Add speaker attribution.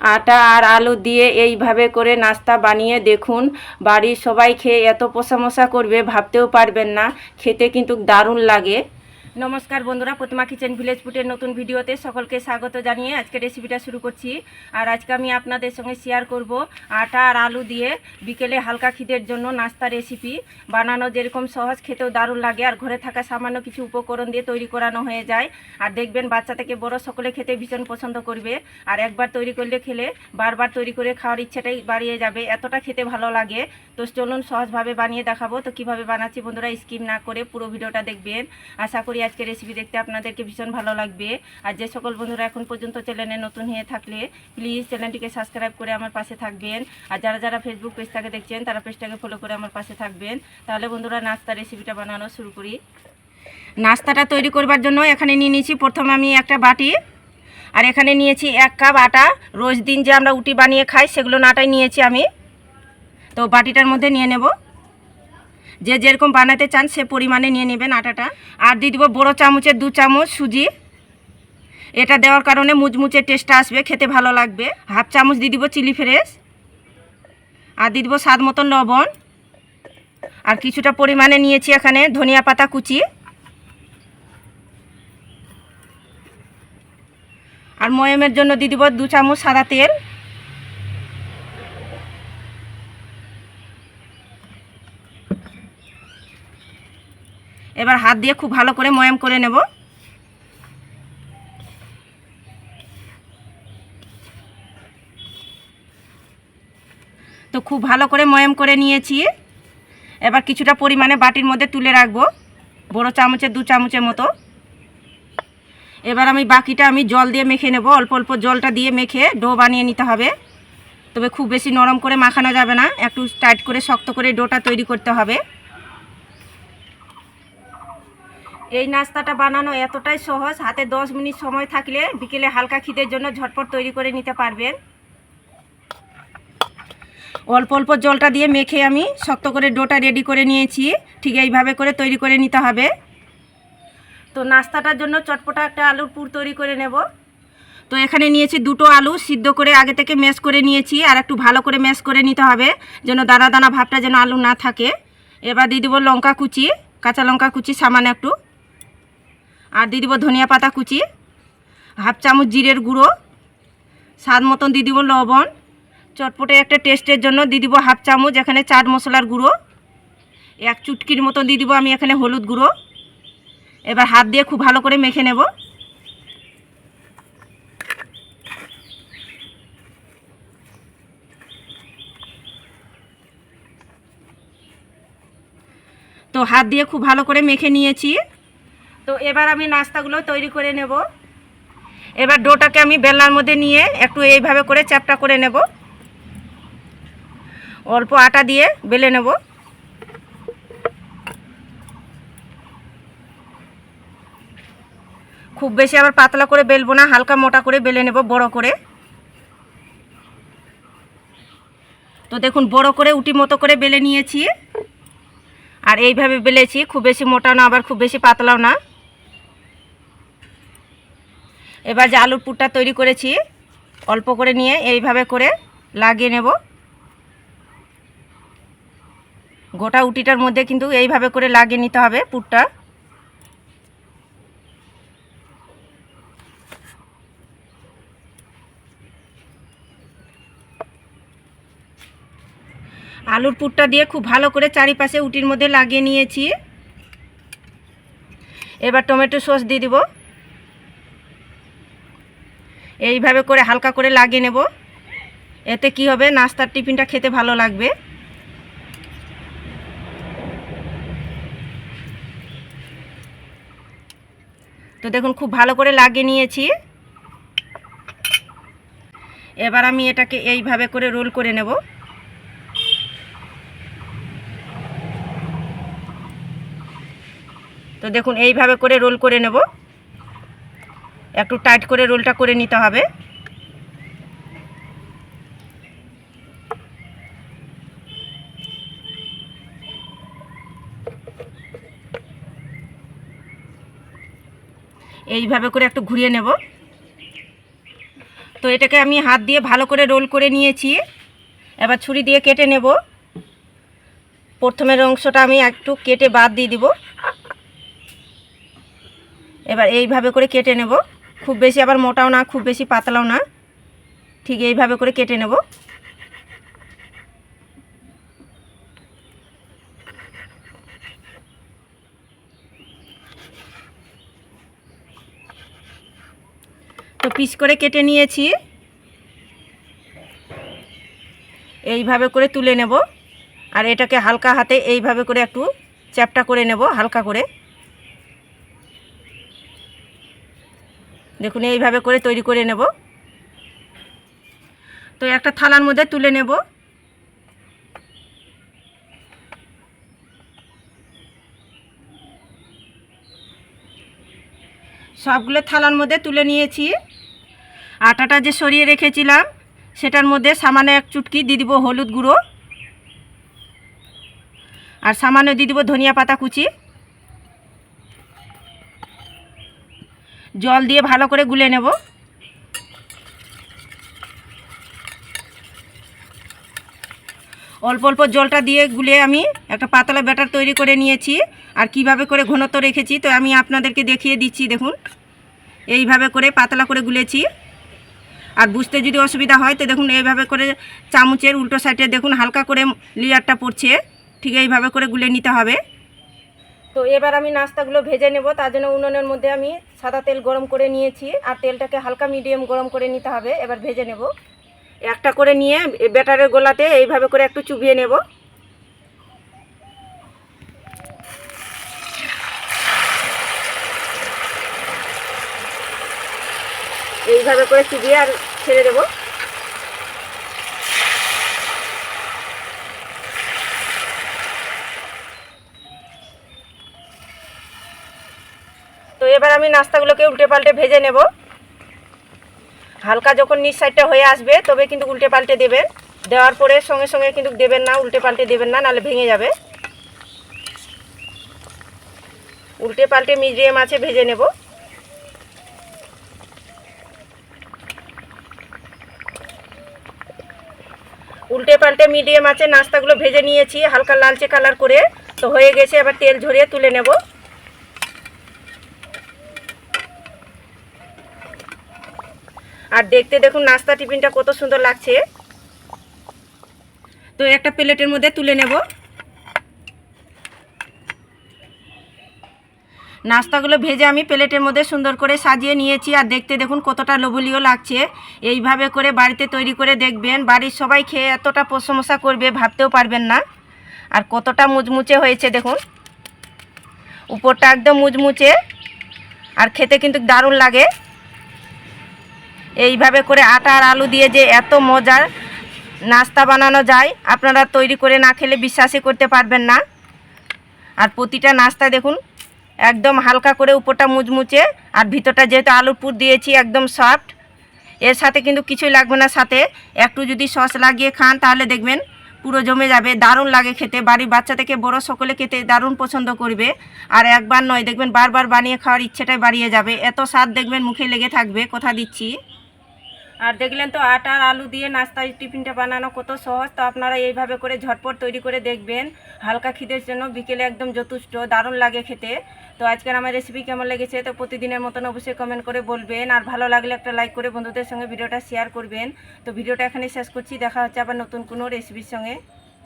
Speaker 1: আটা আর আলু দিয়ে এইভাবে করে নাস্তা বানিয়ে দেখুন। বাড়ির সবাই খেয়ে এত প্রশংসা করবে ভাবতেও পারবেন না। খেতে কিন্তু দারুণ লাগে। নমস্কার বন্ধুরা, প্রতিমা কিচেন ভিলেজ ফুডের নতুন ভিডিওতে সকলকে স্বাগত জানিয়ে আজকে রেসিপিটা শুরু করছি। আর আজকে আমি আপনাদের সঙ্গে শেয়ার করব আটা আর আলু দিয়ে বিকেলে হালকা খিদের জন্য নাস্তা রেসিপি। বানানো যেরকম সহজ, খেতেও দারুণ লাগে। আর ঘরে থাকা সামান্য কিছু উপকরণ দিয়ে তৈরি করানো হয়ে যায়। আর দেখবেন বাচ্চা থেকে বড় সকলে খেতে ভীষণ পছন্দ করবে। আর একবার তৈরি করলে খেলে বারবার তৈরি করে খাওয়ার ইচ্ছাটাই বাড়িয়ে যাবে, এতটা খেতে ভালো লাগে। তো চলুন সহজভাবে বানিয়ে দেখাবো। তো কিভাবে বানাচ্ছি বন্ধুরা স্কিপ না করে পুরো ভিডিওটা দেখবেন। আশা করি আজকে রেসিপি দেখতে আপনাদেরকে ভীষণ ভালো লাগবে। আর যে সকল বন্ধুরা এখন পর্যন্ত চ্যানেলে নতুন হয়ে থাকলে প্লিজ চ্যানেলটিকে সাবস্ক্রাইব করে আমার পাশে থাকবেন। আর যারা যারা ফেসবুক পেজটাকে দেখছেন তারা পেজটাকে ফলো করে আমার পাশে থাকবেন। তাহলে বন্ধুরা নাস্তা রেসিপিটা বানানো শুরু করি। নাস্তাটা তৈরি করবার জন্য এখানে নিয়ে নিয়েছি প্রথমে আমি একটা বাটি। আর এখানে নিয়েছি 1 কাপ আটা। রোজ দিন যে আমরা রুটি বানিয়ে খাই সেগুলো আটাই নিয়েছি আমি। তো বাটিটার মধ্যে নিয়ে নেব। যে যেরকম বানাতে চান সে পরিমাণে নিয়ে নেবেন আটাটা। আর দিয়ে দেবো বড়ো চামচের 2 চামচ সুজি। এটা দেওয়ার কারণে মুচমুচে টেস্টটা আসবে, খেতে ভালো লাগবে। হাফ চামচ দিয়ে দিব চিলি ফ্রেশ। আর দিয়ে দেবো স্বাদ মতন লবণ। আর কিছুটা পরিমাণে নিয়েছি এখানে ধনিয়া পাতা কুচি। আর ময়মের জন্য দিয়ে দিব 2 চামচ সাদা তেল। এবার হাত দিয়ে খুব ভালো করে ময়াম করে নেব। তো খুব ভালো করে ময়াম করে নিয়েছি। এবার কিছুটা পরিমাণে বাটির মধ্যে তুলে রাখবো, বড় চামচের 2 চামচের মতো। এবার বাকিটা আমি জল দিয়ে মেখে নেব। অল্প অল্প জলটা দিয়ে মেখে ডো বানিয়ে নিতে হবে। তবে খুব বেশি নরম করে মাখানো যাবে না, একটু টাইট করে শক্ত করে ডোটা তৈরি করতে হবে। এই নাস্তাটা বানানো এতটাই সহজ, হাতে 10 মিনিট সময় থাকলে বিকেলে হালকা খিদের জন্য ঝটপট তৈরি করে নিতে পারবেন। অল্প অল্প জলটা দিয়ে মেখে আমি শক্ত করে ডোটা রেডি করে নিয়েছি। ঠিক এইভাবে করে তৈরি করে নিতে হবে। তো নাস্তাটার জন্য চটপটা একটা আলুর পুর তৈরি করে নেব। তো এখানে নিয়েছি 2টো আলু, সিদ্ধ করে আগে থেকে ম্যাশ করে নিয়েছি। আর একটু ভালো করে ম্যাশ করে নিতে হবে যেন দানা দানা ভাবটা যেন আলু না থাকে। এবার দিয়ে দেবো লঙ্কা কুচি, কাঁচা লঙ্কা কুচি সামান্য একটু। আর দিয়ে দেবো ধনিয়া পাতা কুচি, হাফ চামচ জিরের গুঁড়ো, স্বাদ মতন দিয়ে দেবো লবণ। চটপটে একটা টেস্টের জন্য দিয়ে দেবো হাফ চামচ এখানে চাট মশলার গুঁড়ো। 1 চুটকির মতন দিয়ে দেবো আমি এখানে হলুদ গুঁড়ো। এবার হাত দিয়ে খুব ভালো করে মেখে নেব। তো হাত দিয়ে খুব ভালো করে মেখে নিয়েছি। তো এবার আমি নাস্তাগুলো তৈরি করে নেব। এবার ডোটাকে আমি বেলনার মধ্যে নিয়ে একটু এইভাবে করে চ্যাপটা করে নেব। অল্প আটা দিয়ে বেলে নেব। খুব বেশি আবার পাতলা করে বেলবো না, হালকা মোটা করে বেলে নেব বড় করে। তো দেখুন বড় করে উটি মতো করে বেলে নিয়েছি। আর এইভাবে বেলেছি, খুব বেশি মোটা না আবার খুব বেশি পাতলাও না। এবার যে আলুর পুরটা তৈরি করেছি অল্প করে নিয়ে এইভাবে করে লাগিয়ে নেব। গোটা উটিটার মধ্যে কিন্তু এইভাবে করে লাগিয়ে নিতে হবে পুরটা। আলুর পুরটা দিয়ে খুব ভালো করে চারিপাশে উটির মধ্যে লাগিয়ে নিয়েছি। এবার টমেটো সস দিয়ে দিব। এইভাবে করে হালকা করে লাগিয়ে নেব। এতে কি হবে, নাস্তার টিফিনটা খেতে ভালো লাগবে। তো দেখুন খুব ভালো করে লাগিয়ে নিয়েছি। এবার আমি এটাকে এইভাবে করে রোল করে নেব। তো দেখুন এইভাবে করে রোল করে নেব। একটু টাইট করে রোলটা করে নিতে হবে। এইভাবে করে একটু ঘুরিয়ে নেব। তো এটাকে আমি হাত দিয়ে ভালো করে রোল করে নিয়েছি। এবার ছুরি দিয়ে কেটে নেব। প্রথমের অংশটা আমি একটু কেটে বাদ দিয়ে দিব। এবার এইভাবে করে কেটে নেব, খুব বেশি আবার মোটাও না, খুব বেশি পাতলাও না, ঠিক এইভাবে করে কেটে নেব। তো পিস করে কেটে নিয়েছি, এইভাবে করে তুলে নেব। আর এটাকে হালকা হাতে এইভাবে করে একটু চ্যাপটা করে নেব, হালকা করে। দেখুন এইভাবে করে তৈরি করে নেব। তো একটা থালার মধ্যে তুলে নেব। সবগুলো থালার মধ্যে তুলে নিয়েছি। আটাটা যে সরিয়ে রেখেছিলাম সেটার মধ্যে সামান্য এক চুটকি দিয়ে দিব হলুদ গুঁড়ো, আর সামান্য দিয়ে দিব ধনিয়া পাতা কুচি। জল দিয়ে ভালো করে গুলে নেব। অল্প অল্প জলটা দিয়ে গুলে আমি একটা পাতলা ব্যাটার তৈরি করে নিয়েছি। আর কিভাবে করে ঘনত্ব রেখেছি তো আমি আপনাদেরকে দেখিয়ে দিচ্ছি। দেখুন এইভাবে করে পাতলা করে গুলেছি। আর বুঝতে যদি অসুবিধা হয় তো দেখুন এইভাবে করে চামচের উল্টো সাইডে দেখুন হালকা করে লেয়ারটা পড়ছে, ঠিক এইভাবে করে গুলে নিতে হবে। তো এবার আমি নাস্তাগুলো ভেজে নেব। তার জন্য উনুনের মধ্যে আমি সাদা তেল গরম করে নিয়েছি, আর তেলটাকে হালকা মিডিয়াম গরম করে নিতে হবে। এবার ভেজে নেব। একটা করে নিয়ে ব্যাটারের গোলাতে এইভাবে করে একটু চুবিয়ে নেব। এইভাবে করে চুবিয়ে আর ছেড়ে দেব। তো এবার আমি নাস্তাগুলোকে উল্টে পাল্টে ভেজে নেব। হালকা যখন নিচ সাইডটা হয়ে আসবে তবে কিন্তু উল্টে পাল্টে দেবেন। দেওয়ার পরে সঙ্গে সঙ্গে কিন্তু দেবেন না, উল্টে পাল্টে দেবেন না, নাহলে ভেঙে যাবে। উল্টে পাল্টে মিডিয়াম আছে ভেজে নেব। উল্টে পাল্টে মিডিয়াম আছে নাস্তাগুলো ভেজে নিয়েছি হালকা লালচে কালার করে। তো হয়ে গেছে, এবার তেল ঝরিয়ে তুলে নেব। আর দেখতে দেখুন নাস্তা টিফিনটা কত সুন্দর লাগছে। তো একটা প্লেটের মধ্যে তুলে নেব। নাস্তাগুলো ভেজে আমি প্লেটের মধ্যে সুন্দর করে সাজিয়ে নিয়েছি। আর দেখতে দেখুন কতটা লোভনীয় লাগছে। এইভাবে করে বাড়িতে তৈরি করে দেখবেন, বাড়ির সবাই খেয়ে এতটা প্রশংসা করবে ভাবতেও পারবেন না। আর কতটা মুচমুচে হয়েছে দেখুন, উপরটা একদম মুচমুচে, আর খেতে কিন্তু দারুণ লাগে। এইভাবে করে আটা আর আলু দিয়ে যে এত মজার নাস্তা বানানো যায়, আপনারা তৈরি করে না খেলে বিশ্বাসই করতে পারবেন না। আর প্রতিটা নাস্তা দেখুন একদম হালকা করে, উপরটা মুচমুচে, আর ভিতরটা যেহেতু আলুর পুর দিয়েছি একদম সফট। এর সাথে কিন্তু কিছুই লাগবে না, সাথে একটু যদি সস লাগিয়ে খান তাহলে দেখবেন পুরো জমে যাবে। দারুণ লাগে খেতে, বাড়ির বাচ্চা থেকে বড় সকলে খেতে দারুণ পছন্দ করবে। আর একবার নয়, দেখবেন বারবার বানিয়ে খাওয়ার ইচ্ছেটাই বাড়িয়ে যাবে। এত স্বাদ দেখবেন মুখে লেগে থাকবে, কথা দিচ্ছি। আর দেখলেন তো আটা আর আলু দিয়ে নাস্তা টিফিনটা বানানো কত সহজ। তো আপনারা এইভাবে করে ঝটপট তৈরি করে দেখবেন, হালকা খিদের জন্য বিকেলে একদম যথেষ্ট, দারুণ লাগে খেতে। তো আজকের আমার রেসিপি কেমন লেগেছে তো প্রতিদিনের মতন অবশ্যই কমেন্ট করে বলবেন। আর ভালো লাগলে একটা লাইক করে বন্ধুদের সঙ্গে ভিডিওটা শেয়ার করবেন। তো ভিডিওটা এখানে শেষ করছি, দেখা হচ্ছে আবার নতুন কোনো রেসিপির সঙ্গে।